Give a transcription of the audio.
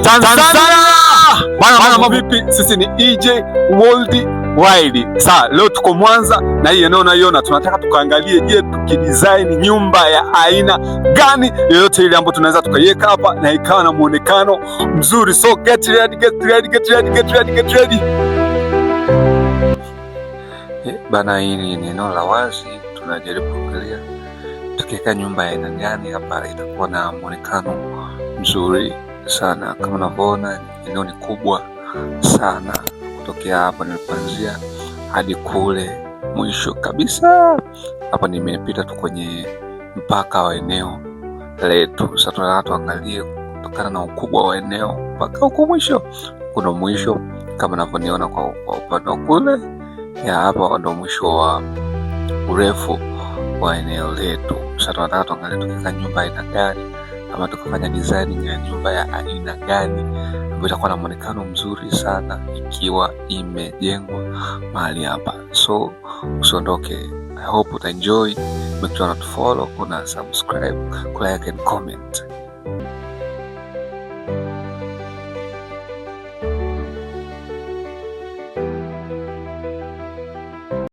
Tanzania bwana, mambo vipi? Sisi ni EJ Worldwide. Sasa leo tuko Mwanza na hii eneo unaiona, tunataka tukaangalie, je, tukidesign nyumba ya aina gani yoyote ile ambayo tunaweza tukaiweka hapa na ikawa na muonekano mzuri. So get ready, get ready, get ready, get ready, get ready. Bana, hili ni eneo la wazi, tunajaribu kuangalia tukiweka nyumba ya aina gani hapa itakuwa na muonekano mzuri sana. Kama unavyoona eneo ni kubwa sana, kutokea hapa nilipoanzia hadi kule mwisho kabisa. Hapa nimepita tu kwenye mpaka wa eneo letu. Sasa tunataka tuangalie kutokana na ukubwa wa eneo mpaka huko mwisho. Kuna mwisho kama unavyoniona kwa upande kule, ya hapa ndo mwisho wa urefu wa eneo letu. Sasa tunataka tuangalie tukiweka nyumba aina gani ama tukafanya design ya nyumba ya aina gani ambayo itakuwa na muonekano mzuri sana ikiwa imejengwa mahali hapa. So usiondoke, I hope uta enjoy. Make sure to follow, una subscribe, like and comment.